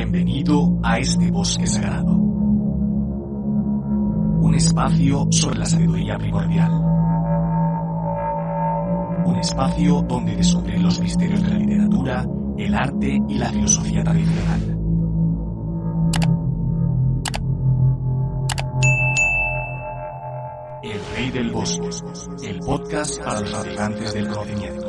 Bienvenido a este bosque sagrado. Un espacio sobre la sabiduría primordial. Un espacio donde descubrir los misterios de la literatura, el arte y la filosofía tradicional. El Rey del Bosque, el podcast para los navegantes del conocimiento.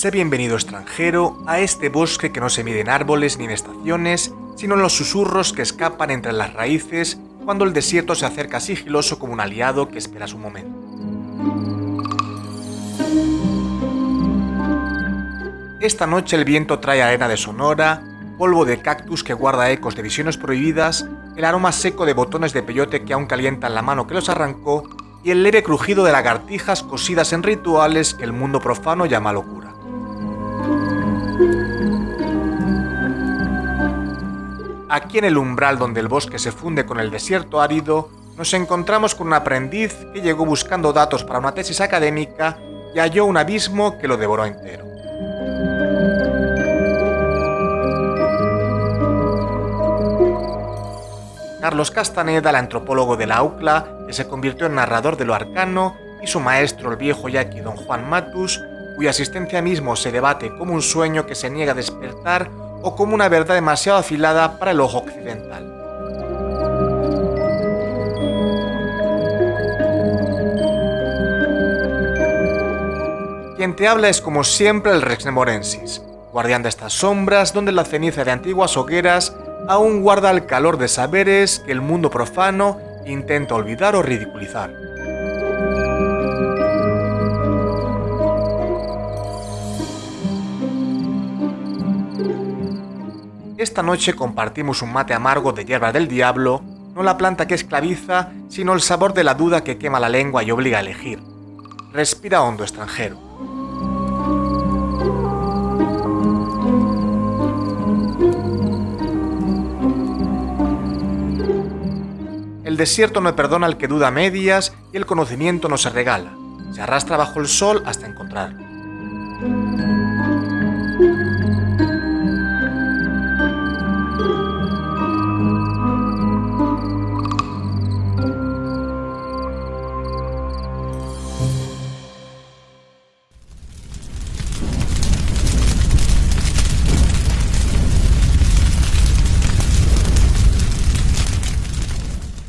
Sé bienvenido extranjero a este bosque que no se mide en árboles ni en estaciones, sino en los susurros que escapan entre las raíces cuando el desierto se acerca sigiloso como un aliado que espera su momento. Esta noche el viento trae arena de Sonora, polvo de cactus que guarda ecos de visiones prohibidas, el aroma seco de botones de peyote que aún calientan la mano que los arrancó y el leve crujido de lagartijas cosidas en rituales que el mundo profano llama locura. Aquí en el umbral donde el bosque se funde con el desierto árido, nos encontramos con un aprendiz que llegó buscando datos para una tesis académica y halló un abismo que lo devoró entero. Carlos Castaneda, el antropólogo de la UCLA, que se convirtió en narrador de lo arcano, y su maestro, el viejo yaqui don Juan Matus, cuya existencia mismo se debate como un sueño que se niega a despertar o como una verdad demasiado afilada para el ojo occidental. Quien te habla es como siempre el Rex Nemorensis, guardián de estas sombras donde la ceniza de antiguas hogueras aún guarda el calor de saberes que el mundo profano intenta olvidar o ridiculizar. Esta noche compartimos un mate amargo de hierba del diablo, no la planta que esclaviza, sino el sabor de la duda que quema la lengua y obliga a elegir. Respira hondo, extranjero. El desierto no perdona al que duda a medias y el conocimiento no se regala. Se arrastra bajo el sol hasta encontrarlo.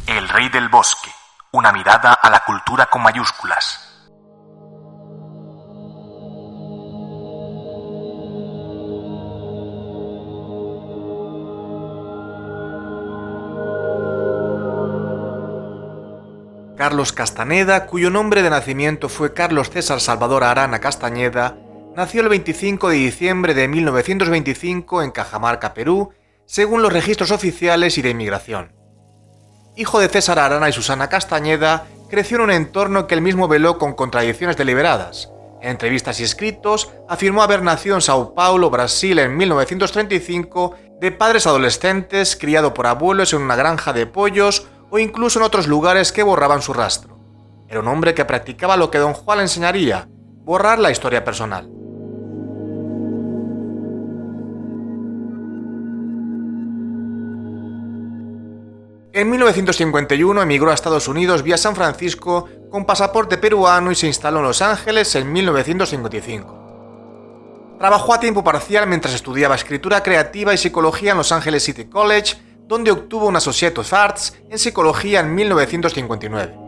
El Rey del Bosque, una mirada a la cultura con mayúsculas. Carlos Castaneda, cuyo nombre de nacimiento fue Carlos César Salvador Arana Castañeda, nació el 25 de diciembre de 1925 en Cajamarca, Perú, según los registros oficiales y de inmigración. Hijo de César Arana y Susana Castañeda, creció en un entorno que él mismo veló con contradicciones deliberadas. En entrevistas y escritos, afirmó haber nacido en Sao Paulo, Brasil, en 1935, de padres adolescentes, criado por abuelos en una granja de pollos o incluso en otros lugares que borraban su rastro. Era un hombre que practicaba lo que don Juan le enseñaría, borrar la historia personal. En 1951 emigró a Estados Unidos vía San Francisco con pasaporte peruano y se instaló en Los Ángeles en 1955. Trabajó a tiempo parcial mientras estudiaba escritura creativa y psicología en Los Ángeles City College, donde obtuvo un Associate of Arts en psicología en 1959.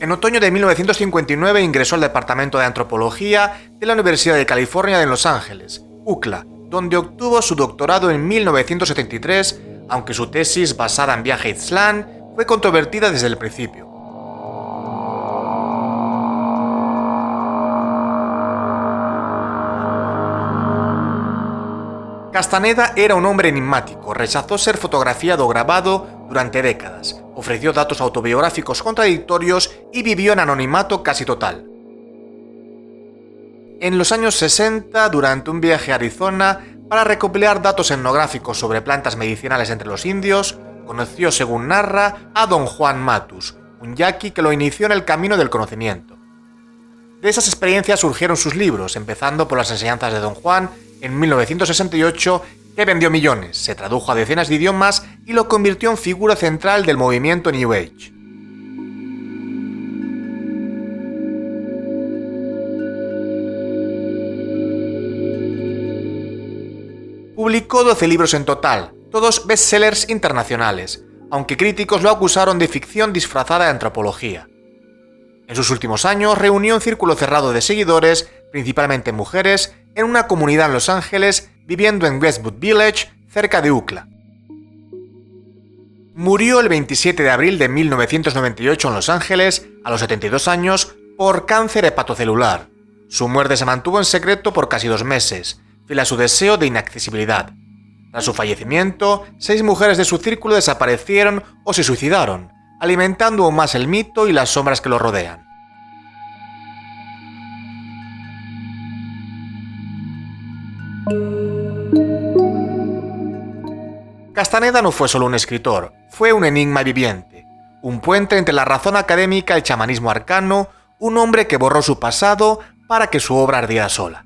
En otoño de 1959 ingresó al Departamento de Antropología de la Universidad de California en Los Ángeles, UCLA, donde obtuvo su doctorado en 1973, aunque su tesis, basada en viaje a Ixtlán, fue controvertida desde el principio. Castaneda era un hombre enigmático, rechazó ser fotografiado o grabado durante décadas, ofreció datos autobiográficos contradictorios y vivió en anonimato casi total. En los años 60, durante un viaje a Arizona para recopilar datos etnográficos sobre plantas medicinales entre los indios, conoció, según narra, a don Juan Matus, un yaqui que lo inició en el camino del conocimiento. De esas experiencias surgieron sus libros, empezando por las enseñanzas de don Juan en 1968, que vendió millones, se tradujo a decenas de idiomas y lo convirtió en figura central del movimiento New Age. Publicó 12 libros en total, todos bestsellers internacionales, aunque críticos lo acusaron de ficción disfrazada de antropología. En sus últimos años reunió un círculo cerrado de seguidores, principalmente mujeres, en una comunidad en Los Ángeles, viviendo en Westwood Village, cerca de UCLA. Murió el 27 de abril de 1998 en Los Ángeles, a los 72 años, por cáncer hepatocelular. Su muerte se mantuvo en secreto por casi 2 meses, fiel a su deseo de inaccesibilidad. Tras su fallecimiento, 6 mujeres de su círculo desaparecieron o se suicidaron, alimentando aún más el mito y las sombras que lo rodean. Castaneda no fue solo un escritor, fue un enigma viviente, un puente entre la razón académica y el chamanismo arcano, un hombre que borró su pasado para que su obra ardiera sola.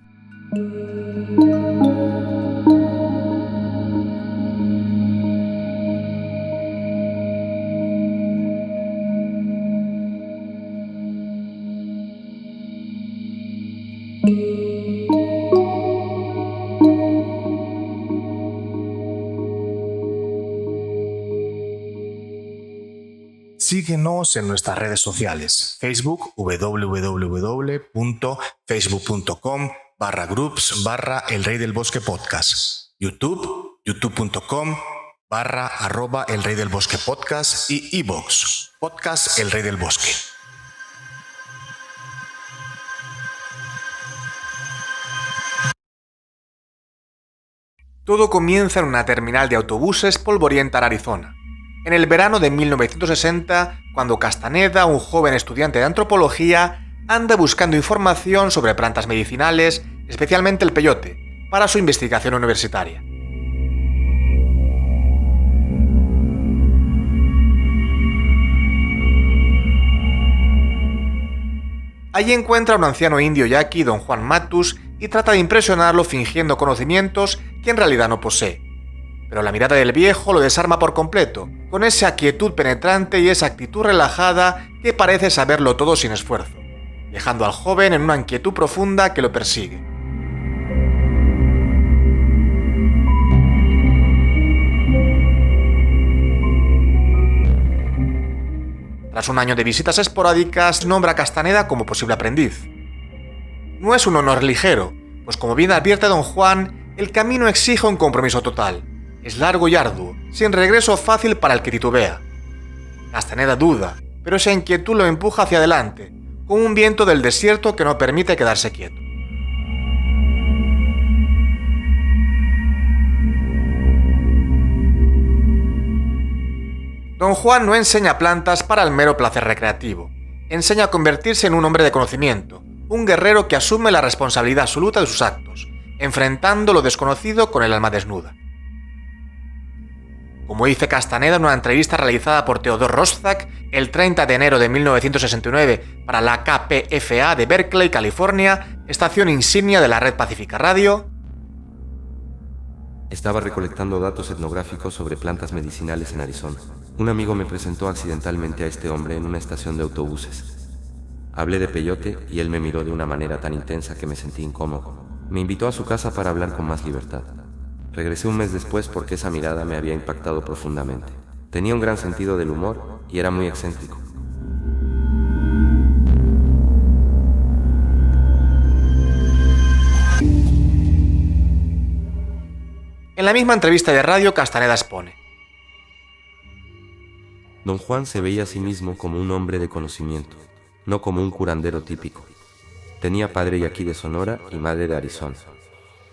Síguenos en nuestras redes sociales. Facebook, www.facebook.com/groups/El Rey del Bosque Podcast. YouTube, youtube.com/@El Rey del Bosque Podcast y iVoox, Podcast El Rey del Bosque. Todo comienza en una terminal de autobuses polvorienta en Arizona. En el verano de 1960, cuando Castaneda, un joven estudiante de antropología, anda buscando información sobre plantas medicinales, especialmente el peyote, para su investigación universitaria. Allí encuentra a un anciano indio yaqui, don Juan Matus, y trata de impresionarlo fingiendo conocimientos que en realidad no posee. Pero la mirada del viejo lo desarma por completo, con esa quietud penetrante y esa actitud relajada que parece saberlo todo sin esfuerzo, dejando al joven en una inquietud profunda que lo persigue. Tras un año de visitas esporádicas, nombra a Castaneda como posible aprendiz. No es un honor ligero, pues como bien advierte don Juan, el camino exige un compromiso total. Es largo y arduo, sin regreso fácil para el que titubea. Castaneda duda, pero esa inquietud lo empuja hacia adelante, como un viento del desierto que no permite quedarse quieto. Don Juan no enseña plantas para el mero placer recreativo. Enseña a convertirse en un hombre de conocimiento, un guerrero que asume la responsabilidad absoluta de sus actos, enfrentando lo desconocido con el alma desnuda. Como dice Castaneda en una entrevista realizada por Theodore Roszak el 30 de enero de 1969 para la KPFA de Berkeley, California, estación insignia de la red Pacífica Radio: estaba recolectando datos etnográficos sobre plantas medicinales en Arizona. Un amigo me presentó accidentalmente a este hombre en una estación de autobuses. Hablé de peyote y él me miró de una manera tan intensa que me sentí incómodo. Me invitó a su casa para hablar con más libertad. Regresé un mes después porque esa mirada me había impactado profundamente. Tenía un gran sentido del humor y era muy excéntrico. En la misma entrevista de radio, Castaneda expone: Don Juan se veía a sí mismo como un hombre de conocimiento, no como un curandero típico. Tenía padre yaqui de Sonora y madre de Arizona.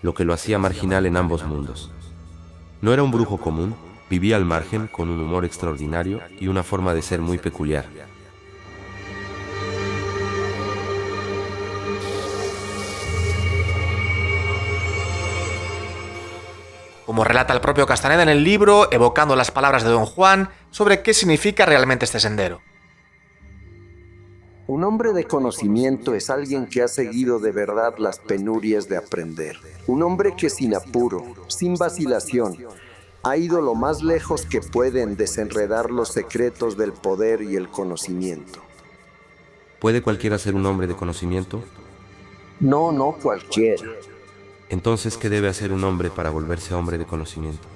lo que lo hacía marginal en ambos mundos. No era un brujo común, vivía al margen con un humor extraordinario y una forma de ser muy peculiar. Como relata el propio Castaneda en el libro, evocando las palabras de Don Juan sobre qué significa realmente este sendero. Un hombre de conocimiento es alguien que ha seguido de verdad las penurias de aprender. Un hombre que sin apuro, sin vacilación, ha ido lo más lejos que puede en desenredar los secretos del poder y el conocimiento. ¿Puede cualquiera ser un hombre de conocimiento? No cualquiera. Entonces, ¿qué debe hacer un hombre para volverse hombre de conocimiento?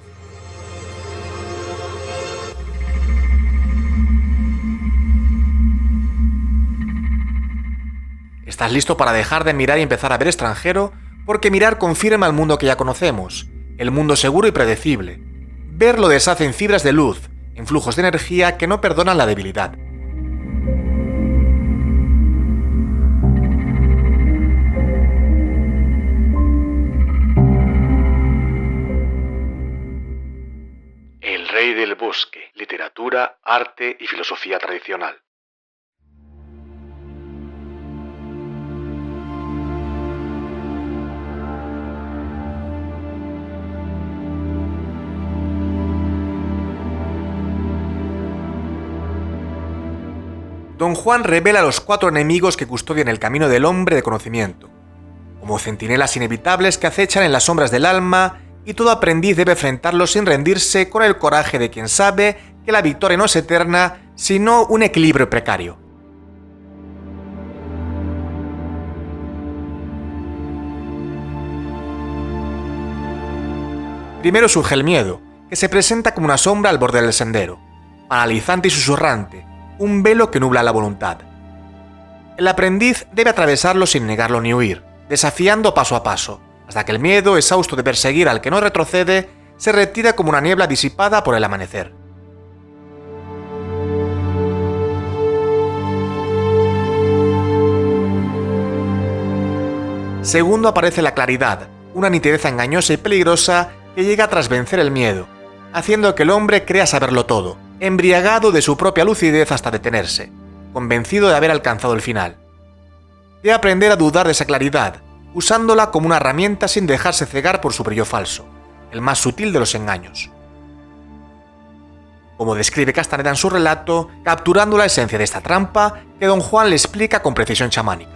¿Estás listo para dejar de mirar y empezar a ver extranjero? Porque mirar confirma el mundo que ya conocemos, el mundo seguro y predecible. Ver lo deshace en fibras de luz, en flujos de energía que no perdonan la debilidad. El rey del bosque, literatura, arte y filosofía tradicional. Don Juan revela los 4 enemigos que custodian el camino del hombre de conocimiento, como centinelas inevitables que acechan en las sombras del alma, y todo aprendiz debe enfrentarlos sin rendirse, con el coraje de quien sabe que la victoria no es eterna, sino un equilibrio precario. Primero surge el miedo, que se presenta como una sombra al borde del sendero, paralizante y susurrante, un velo que nubla la voluntad. El aprendiz debe atravesarlo sin negarlo ni huir, desafiando paso a paso, hasta que el miedo, exhausto de perseguir al que no retrocede, se retira como una niebla disipada por el amanecer. Segundo aparece la claridad, una nitidez engañosa y peligrosa que llega tras vencer el miedo, haciendo que el hombre crea saberlo todo, embriagado de su propia lucidez hasta detenerse, convencido de haber alcanzado el final. Debe aprender a dudar de esa claridad, usándola como una herramienta sin dejarse cegar por su brillo falso, el más sutil de los engaños. Como describe Castaneda en su relato, capturando la esencia de esta trampa que Don Juan le explica con precisión chamánica.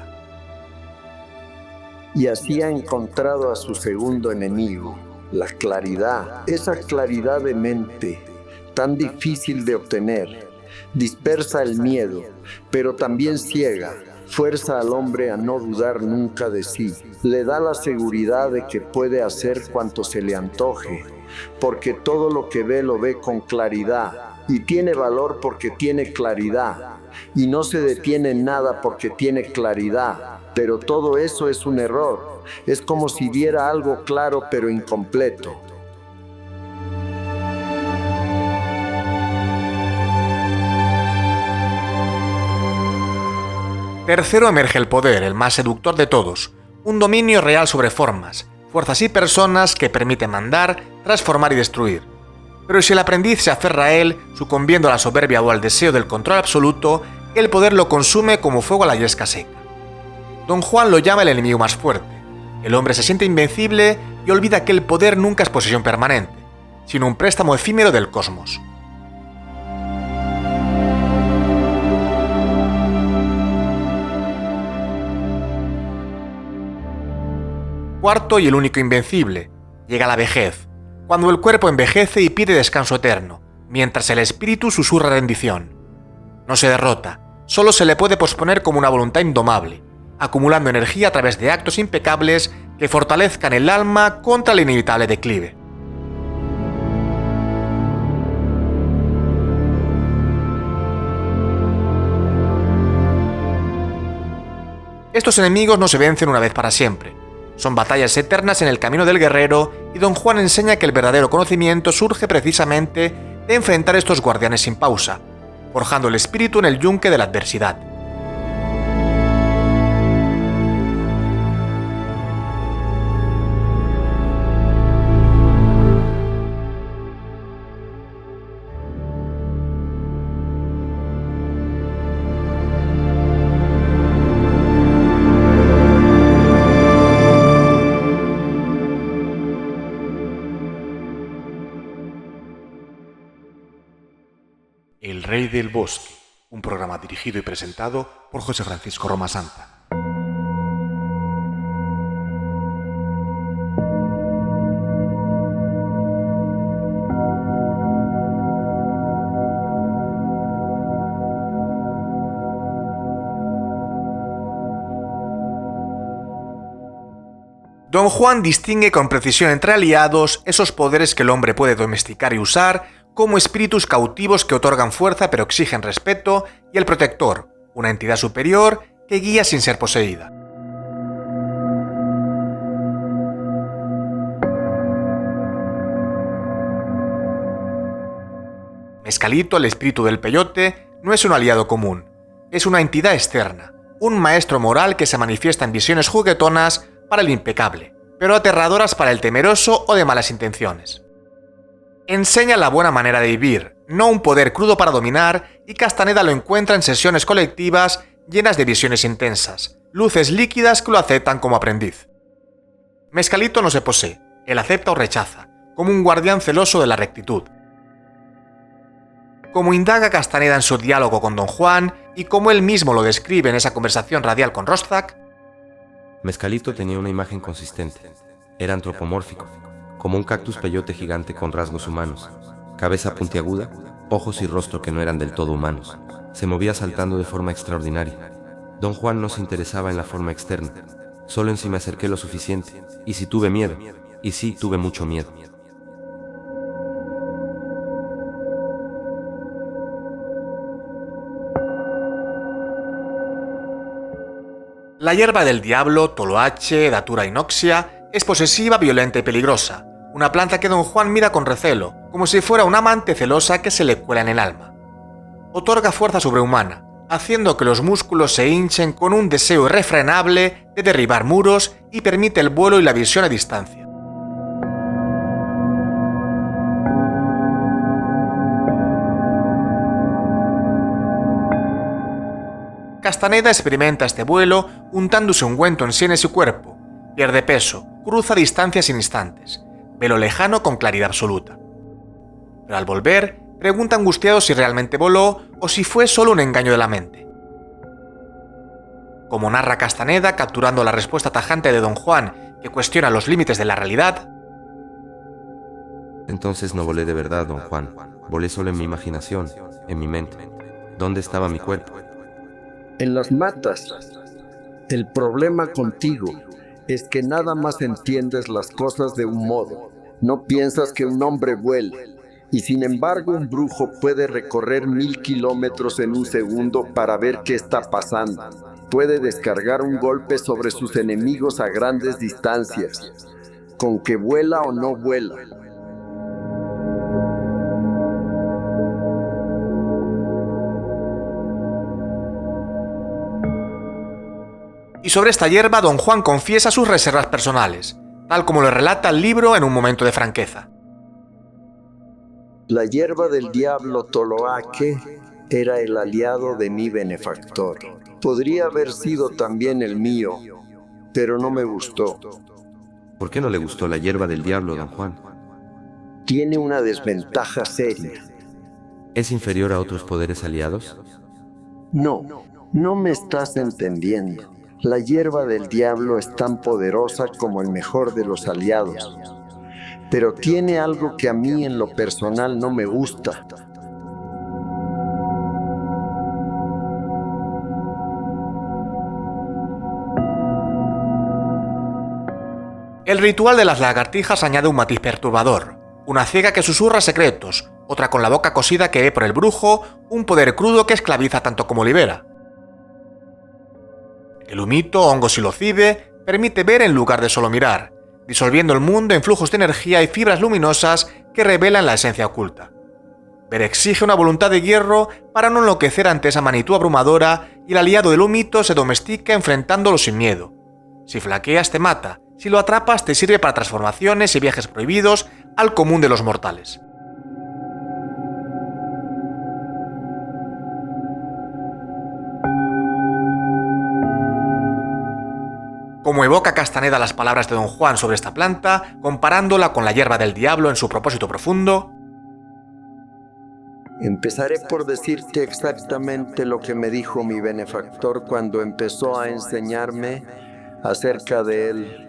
Y así ha encontrado a su segundo enemigo, la claridad, esa claridad de mente, tan difícil de obtener, dispersa el miedo, pero también ciega, fuerza al hombre a no dudar nunca de sí, le da la seguridad de que puede hacer cuanto se le antoje, porque todo lo que ve lo ve con claridad, y tiene valor porque tiene claridad, y no se detiene en nada porque tiene claridad, pero todo eso es un error, es como si viera algo claro pero incompleto. Tercero emerge el poder, el más seductor de todos, un dominio real sobre formas, fuerzas y personas que permite mandar, transformar y destruir. Pero si el aprendiz se aferra a él, sucumbiendo a la soberbia o al deseo del control absoluto, el poder lo consume como fuego a la yesca seca. Don Juan lo llama el enemigo más fuerte. El hombre se siente invencible y olvida que el poder nunca es posesión permanente, sino un préstamo efímero del cosmos. Cuarto y el único invencible, llega la vejez, cuando el cuerpo envejece y pide descanso eterno, mientras el espíritu susurra rendición. No se derrota, solo se le puede posponer como una voluntad indomable, acumulando energía a través de actos impecables que fortalezcan el alma contra el inevitable declive. Estos enemigos no se vencen una vez para siempre. Son batallas eternas en el camino del guerrero, y Don Juan enseña que el verdadero conocimiento surge precisamente de enfrentar estos guardianes sin pausa, forjando el espíritu en el yunque de la adversidad. Rey del Bosque, un programa dirigido y presentado por José Francisco Roma Santa. Don Juan distingue con precisión entre aliados esos poderes que el hombre puede domesticar y usar como espíritus cautivos que otorgan fuerza pero exigen respeto, y el protector, una entidad superior que guía sin ser poseída. Mescalito, el espíritu del peyote, no es un aliado común, es una entidad externa, un maestro moral que se manifiesta en visiones juguetonas para el impecable, pero aterradoras para el temeroso o de malas intenciones. Enseña la buena manera de vivir, no un poder crudo para dominar, y Castaneda lo encuentra en sesiones colectivas llenas de visiones intensas, luces líquidas que lo aceptan como aprendiz. Mescalito no se posee, él acepta o rechaza, como un guardián celoso de la rectitud. Como indaga Castaneda en su diálogo con Don Juan, y como él mismo lo describe en esa conversación radial con Rostak, Mescalito tenía una imagen consistente. Era antropomórfico, como un cactus peyote gigante con rasgos humanos, cabeza puntiaguda, ojos y rostro que no eran del todo humanos. Se movía saltando de forma extraordinaria. Don Juan no se interesaba en la forma externa, solo en si me acerqué lo suficiente, y si tuve miedo, y sí, tuve mucho miedo. La hierba del diablo, toloache, datura inoxia, es posesiva, violenta y peligrosa, una planta que Don Juan mira con recelo, como si fuera una amante celosa que se le cuela en el alma. Otorga fuerza sobrehumana, haciendo que los músculos se hinchen con un deseo irrefrenable de derribar muros, y permite el vuelo y la visión a distancia. Castaneda experimenta este vuelo untándose ungüento en sienes y cuerpo, pierde peso, cruza distancias sin instantes, ve lo lejano con claridad absoluta. Pero al volver, pregunta angustiado si realmente voló o si fue solo un engaño de la mente. Como narra Castaneda, capturando la respuesta tajante de Don Juan, que cuestiona los límites de la realidad: Entonces no volé de verdad, Don Juan. Volé solo en mi imaginación, en mi mente. ¿Dónde estaba mi cuerpo? En las matas. El problema contigo es que nada más entiendes las cosas de un modo. No piensas que un hombre vuele. Y sin embargo un brujo puede recorrer 1000 kilómetros en un segundo para ver qué está pasando. Puede descargar un golpe sobre sus enemigos a grandes distancias. Con que vuela o no vuela. Y sobre esta hierba, Don Juan confiesa sus reservas personales, tal como lo relata el libro en un momento de franqueza. La hierba del diablo toloache era el aliado de mi benefactor. Podría haber sido también el mío, pero no me gustó. ¿Por qué no le gustó la hierba del diablo, Don Juan? Tiene una desventaja seria. ¿Es inferior a otros poderes aliados? No me estás entendiendo. La hierba del diablo es tan poderosa como el mejor de los aliados, pero tiene algo que a mí en lo personal no me gusta. El ritual de las lagartijas añade un matiz perturbador, una ciega que susurra secretos, otra con la boca cosida que ve por el brujo, un poder crudo que esclaviza tanto como libera. El humito, hongo psilocibe, permite ver en lugar de solo mirar, disolviendo el mundo en flujos de energía y fibras luminosas que revelan la esencia oculta. Ver exige una voluntad de hierro para no enloquecer ante esa magnitud abrumadora, y el aliado del humito se domestica enfrentándolo sin miedo. Si flaqueas te mata, si lo atrapas te sirve para transformaciones y viajes prohibidos al común de los mortales. Como evoca Castaneda las palabras de Don Juan sobre esta planta, comparándola con la hierba del diablo en su propósito profundo: Empezaré por decirte exactamente lo que me dijo mi benefactor cuando empezó a enseñarme acerca de él.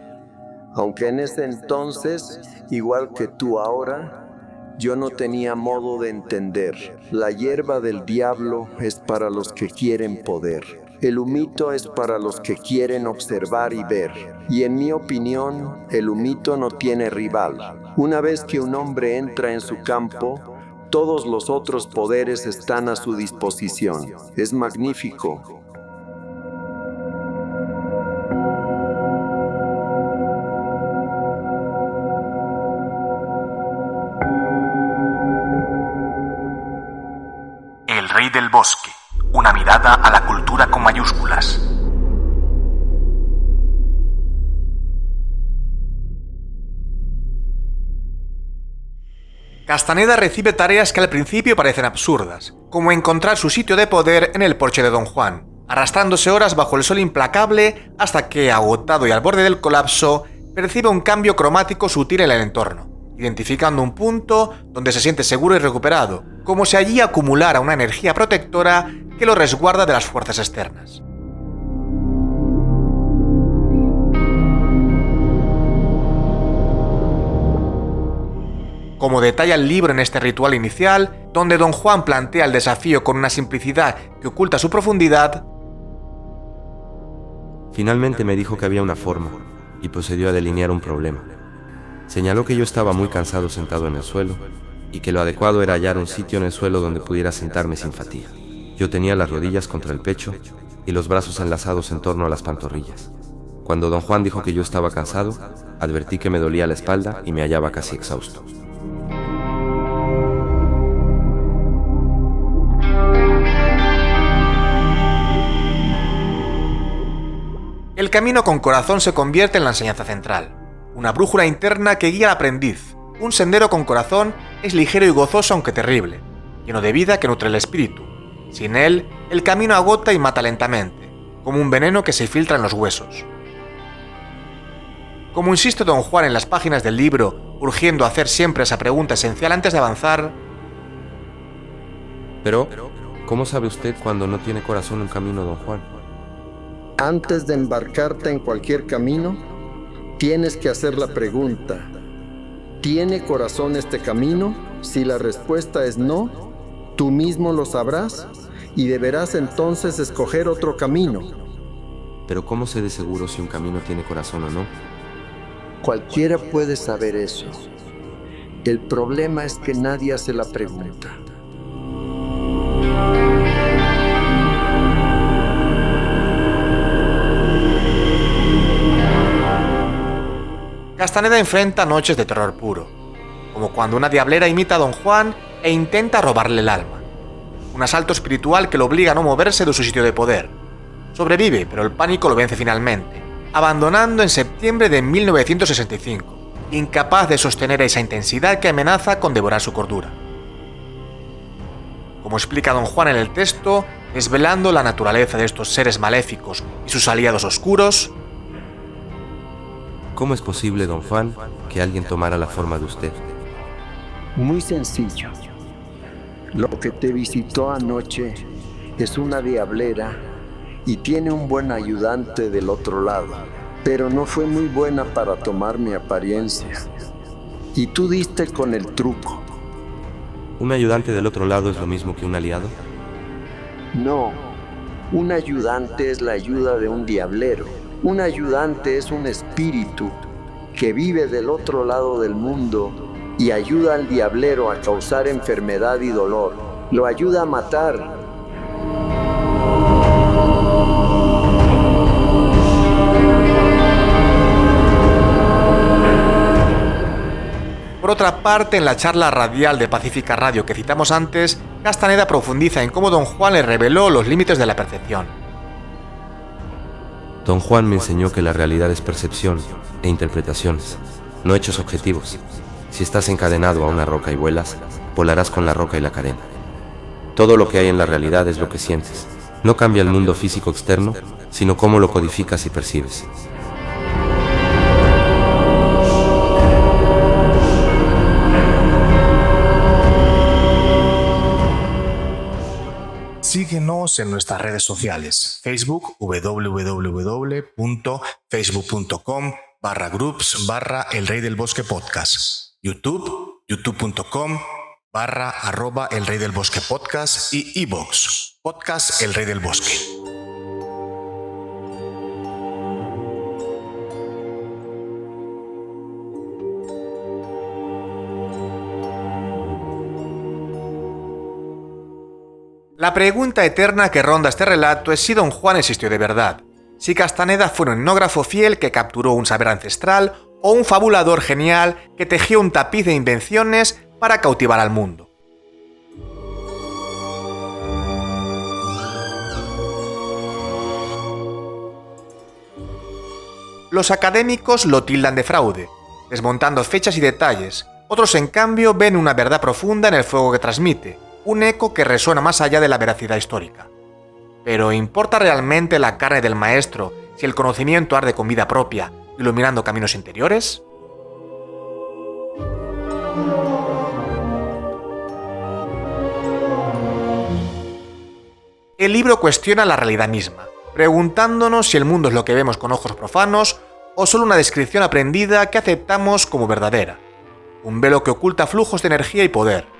Aunque en ese entonces, igual que tú ahora, yo no tenía modo de entender. La hierba del diablo es para los que quieren poder. El humito es para los que quieren observar y ver. Y en mi opinión, el humito no tiene rival. Una vez que un hombre entra en su campo, todos los otros poderes están a su disposición. Es magnífico. El Rey del Bosque. Una mirada a la cultura con mayúsculas. Castaneda recibe tareas que al principio parecen absurdas, como encontrar su sitio de poder en el porche de Don Juan, arrastrándose horas bajo el sol implacable hasta que, agotado y al borde del colapso, percibe un cambio cromático sutil en el entorno, identificando un punto donde se siente seguro y recuperado, como si allí acumulara una energía protectora que lo resguarda de las fuerzas externas. Como detalla el libro en este ritual inicial, donde Don Juan plantea el desafío con una simplicidad que oculta su profundidad, finalmente me dijo que había una forma y procedió a delinear un problema. Señaló que yo estaba muy cansado sentado en el suelo y que lo adecuado era hallar un sitio en el suelo donde pudiera sentarme sin fatiga. Yo tenía las rodillas contra el pecho y los brazos enlazados en torno a las pantorrillas. Cuando Don Juan dijo que yo estaba cansado, advertí que me dolía la espalda y me hallaba casi exhausto. El camino con corazón se convierte en la enseñanza central, una brújula interna que guía al aprendiz. Un sendero con corazón es ligero y gozoso aunque terrible, lleno de vida que nutre el espíritu. Sin él, el camino agota y mata lentamente, como un veneno que se filtra en los huesos. Como insiste Don Juan en las páginas del libro, urgiendo a hacer siempre esa pregunta esencial antes de avanzar: Pero, ¿cómo sabe usted cuando no tiene corazón un camino, Don Juan? Antes de embarcarte en cualquier camino, tienes que hacer la pregunta: ¿tiene corazón este camino? Si la respuesta es no, tú mismo lo sabrás y deberás entonces escoger otro camino. Pero ¿cómo sé de seguro si un camino tiene corazón o no? Cualquiera puede saber eso. El problema es que nadie hace la pregunta. Castaneda enfrenta noches de terror puro, como cuando una diablera imita a Don Juan e intenta robarle el alma. Un asalto espiritual que lo obliga a no moverse de su sitio de poder. Sobrevive, pero el pánico lo vence finalmente, abandonando en septiembre de 1965, incapaz de sostener esa intensidad que amenaza con devorar su cordura. Como explica Don Juan en el texto, desvelando la naturaleza de estos seres maléficos y sus aliados oscuros: ¿cómo es posible, Don Juan, que alguien tomara la forma de usted? Muy sencillo. Lo que te visitó anoche es una diablera y tiene un buen ayudante del otro lado, pero no fue muy buena para tomar mi apariencia. Y tú diste con el truco. ¿Un ayudante del otro lado es lo mismo que un aliado? No, un ayudante es la ayuda de un diablero. Un ayudante es un espíritu que vive del otro lado del mundo y ayuda al diablero a causar enfermedad y dolor. Lo ayuda a matar. Por otra parte, en la charla radial de Pacífica Radio que citamos antes, Castaneda profundiza en cómo Don Juan le reveló los límites de la percepción. Don Juan me enseñó que la realidad es percepción e interpretaciones, no hechos objetivos. Si estás encadenado a una roca y vuelas, volarás con la roca y la cadena. Todo lo que hay en la realidad es lo que sientes. No cambia el mundo físico externo, sino cómo lo codificas y percibes. Síguenos en nuestras redes sociales. Facebook, www.facebook.com/groups/El Rey del Bosque Podcast. YouTube, youtube.com/El Rey del Bosque Podcast y iVoox, Podcast El Rey del Bosque. La pregunta eterna que ronda este relato es si Don Juan existió de verdad, si Castaneda fue un etnógrafo fiel que capturó un saber ancestral o un fabulador genial que tejió un tapiz de invenciones para cautivar al mundo. Los académicos lo tildan de fraude, desmontando fechas y detalles. Otros, en cambio, ven una verdad profunda en el fuego que transmite, un eco que resuena más allá de la veracidad histórica. Pero ¿importa realmente la carne del maestro si el conocimiento arde con vida propia, iluminando caminos interiores? El libro cuestiona la realidad misma, preguntándonos si el mundo es lo que vemos con ojos profanos o solo una descripción aprendida que aceptamos como verdadera, un velo que oculta flujos de energía y poder.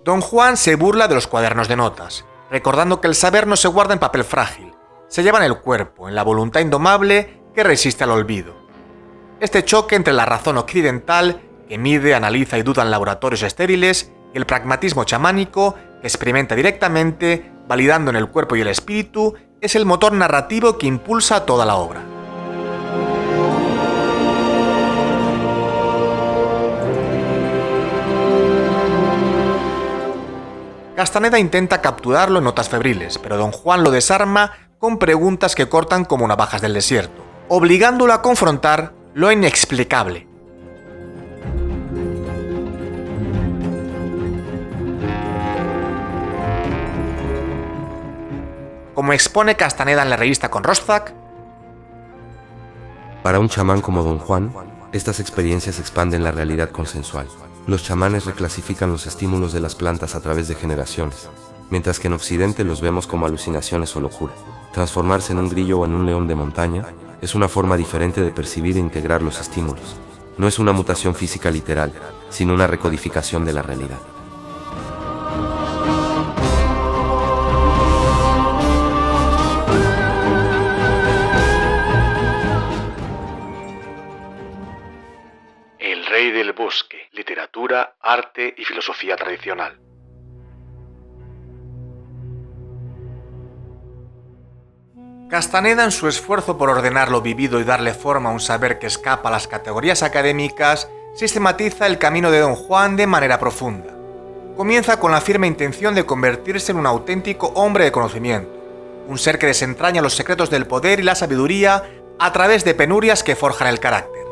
Don Juan se burla de los cuadernos de notas, recordando que el saber no se guarda en papel frágil, se lleva en el cuerpo, en la voluntad indomable que resiste al olvido. Este choque entre la razón occidental, que mide, analiza y duda en laboratorios estériles, y el pragmatismo chamánico, que experimenta directamente, validando en el cuerpo y el espíritu, es el motor narrativo que impulsa toda la obra. Castaneda intenta capturarlo en notas febriles, pero Don Juan lo desarma con preguntas que cortan como navajas del desierto, obligándolo a confrontar lo inexplicable. Como expone Castaneda en la revista Con Roszac, para un chamán como Don Juan, estas experiencias expanden la realidad consensual. Los chamanes reclasifican los estímulos de las plantas a través de generaciones, mientras que en Occidente los vemos como alucinaciones o locura. Transformarse en un grillo o en un león de montaña es una forma diferente de percibir e integrar los estímulos. No es una mutación física literal, sino una recodificación de la realidad. El Rey del Bosque, literatura, arte y filosofía tradicional. Castaneda, en su esfuerzo por ordenar lo vivido y darle forma a un saber que escapa a las categorías académicas, sistematiza el camino de Don Juan de manera profunda. Comienza con la firme intención de convertirse en un auténtico hombre de conocimiento, un ser que desentraña los secretos del poder y la sabiduría a través de penurias que forjan el carácter.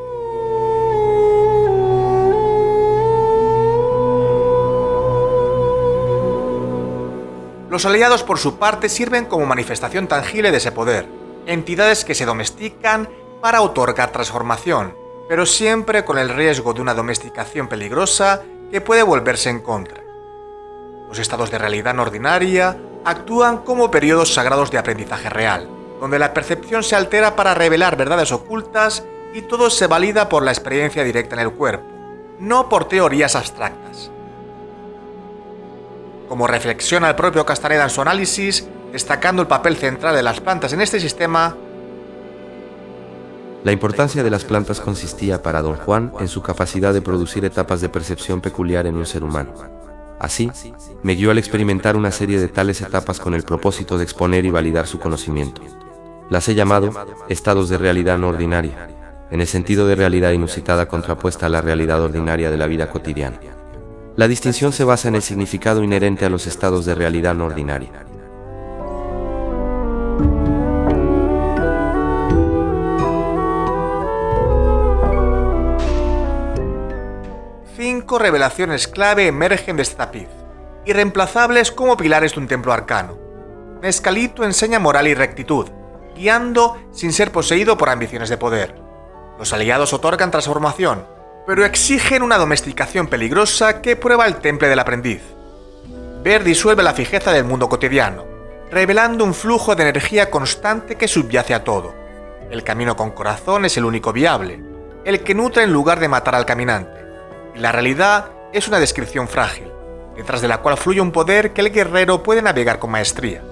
Los aliados, por su parte, sirven como manifestación tangible de ese poder, entidades que se domestican para otorgar transformación, pero siempre con el riesgo de una domesticación peligrosa que puede volverse en contra. Los estados de realidad no ordinaria actúan como periodos sagrados de aprendizaje real, donde la percepción se altera para revelar verdades ocultas y todo se valida por la experiencia directa en el cuerpo, no por teorías abstractas. Como reflexiona el propio Castaneda en su análisis, destacando el papel central de las plantas en este sistema, la importancia de las plantas consistía para Don Juan en su capacidad de producir etapas de percepción peculiar en un ser humano. Así, me guió al experimentar una serie de tales etapas con el propósito de exponer y validar su conocimiento. Las he llamado estados de realidad no ordinaria, en el sentido de realidad inusitada contrapuesta a la realidad ordinaria de la vida cotidiana. La distinción se basa en el significado inherente a los estados de realidad no ordinaria. Cinco revelaciones clave emergen de este tapiz, irreemplazables como pilares de un templo arcano. Mescalito enseña moral y rectitud, guiando sin ser poseído por ambiciones de poder. Los aliados otorgan transformación, pero exigen una domesticación peligrosa que prueba el temple del aprendiz. Ver disuelve la fijeza del mundo cotidiano, revelando un flujo de energía constante que subyace a todo. El camino con corazón es el único viable, el que nutre en lugar de matar al caminante. Y la realidad es una descripción frágil, detrás de la cual fluye un poder que el guerrero puede navegar con maestría.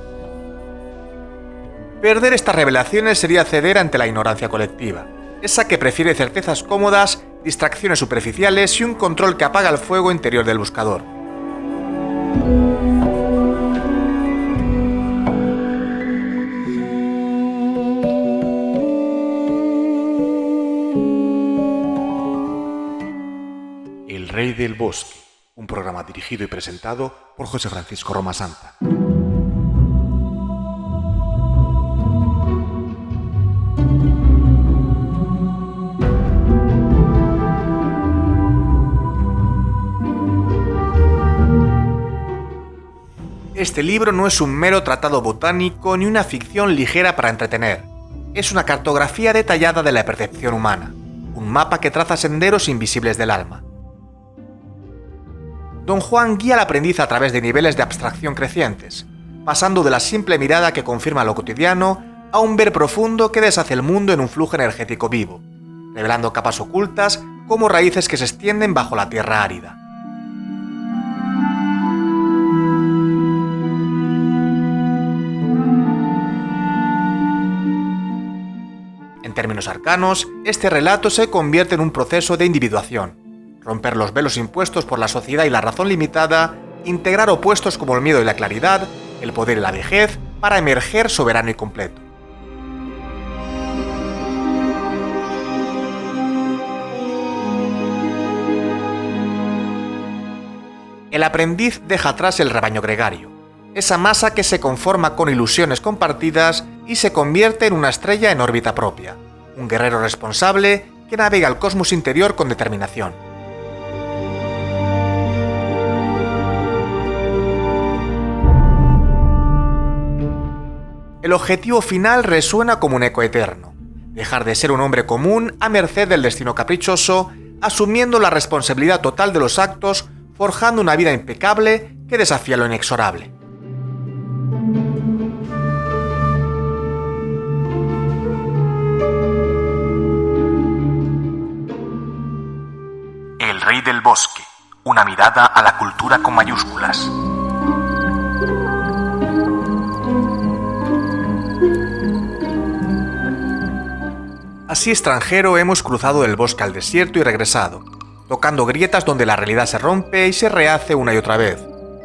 Perder estas revelaciones sería ceder ante la ignorancia colectiva, esa que prefiere certezas cómodas, distracciones superficiales y un control que apaga el fuego interior del buscador. El Rey del Bosque, un programa dirigido y presentado por José Francisco Roma Santa. Este libro no es un mero tratado botánico ni una ficción ligera para entretener. Es una cartografía detallada de la percepción humana, un mapa que traza senderos invisibles del alma. Don Juan guía al aprendiz a través de niveles de abstracción crecientes, pasando de la simple mirada que confirma lo cotidiano a un ver profundo que deshace el mundo en un flujo energético vivo, revelando capas ocultas como raíces que se extienden bajo la tierra árida. En términos arcanos, este relato se convierte en un proceso de individuación, romper los velos impuestos por la sociedad y la razón limitada, integrar opuestos como el miedo y la claridad, el poder y la vejez, para emerger soberano y completo. El aprendiz deja atrás el rebaño gregario, esa masa que se conforma con ilusiones compartidas y se convierte en una estrella en órbita propia, un guerrero responsable que navega el cosmos interior con determinación. El objetivo final resuena como un eco eterno: dejar de ser un hombre común a merced del destino caprichoso, asumiendo la responsabilidad total de los actos, forjando una vida impecable que desafía lo inexorable. El Rey del Bosque, una mirada a la cultura con mayúsculas. Así extranjero hemos cruzado del bosque al desierto y regresado, tocando grietas donde la realidad se rompe y se rehace una y otra vez,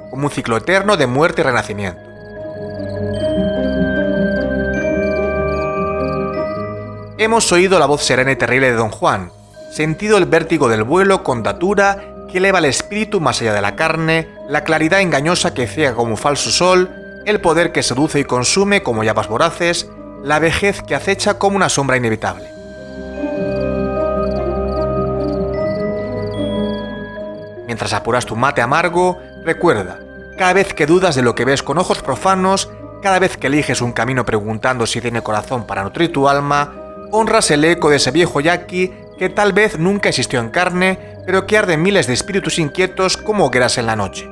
como un ciclo eterno de muerte y renacimiento. Hemos oído la voz serena y terrible de Don Juan, sentido el vértigo del vuelo con datura que eleva el espíritu más allá de la carne, la claridad engañosa que ciega como un falso sol, el poder que seduce y consume como llamas voraces, la vejez que acecha como una sombra inevitable. Mientras apuras tu mate amargo, recuerda, cada vez que dudas de lo que ves con ojos profanos, cada vez que eliges un camino preguntando si tiene corazón para nutrir tu alma, honras el eco de ese viejo yaqui que tal vez nunca existió en carne, pero que arde en miles de espíritus inquietos como hogueras en la noche.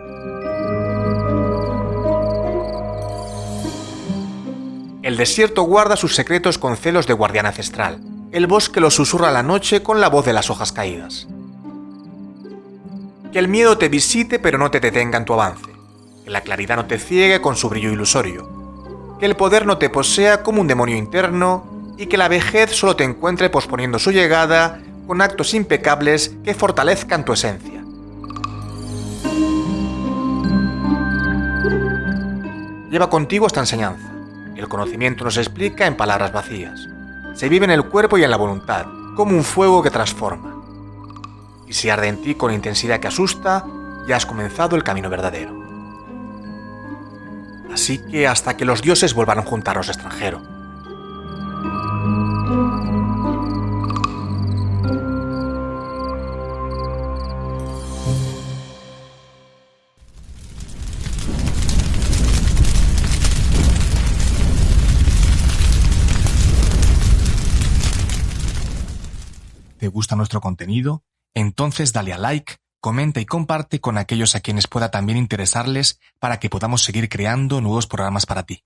El desierto guarda sus secretos con celos de guardián ancestral. El bosque los susurra a la noche con la voz de las hojas caídas. Que el miedo te visite pero no te detenga en tu avance. Que la claridad no te ciegue con su brillo ilusorio. Que el poder no te posea como un demonio interno y que la vejez solo te encuentre posponiendo su llegada con actos impecables que fortalezcan tu esencia. Lleva contigo esta enseñanza. El conocimiento no se explica en palabras vacías. Se vive en el cuerpo y en la voluntad, como un fuego que transforma. Y si arde en ti con intensidad que asusta, ya has comenzado el camino verdadero. Así que hasta que los dioses vuelvan a juntarnos, extranjero. ¿Te gusta nuestro contenido? Entonces dale a like, comenta y comparte con aquellos a quienes pueda también interesarles para que podamos seguir creando nuevos programas para ti.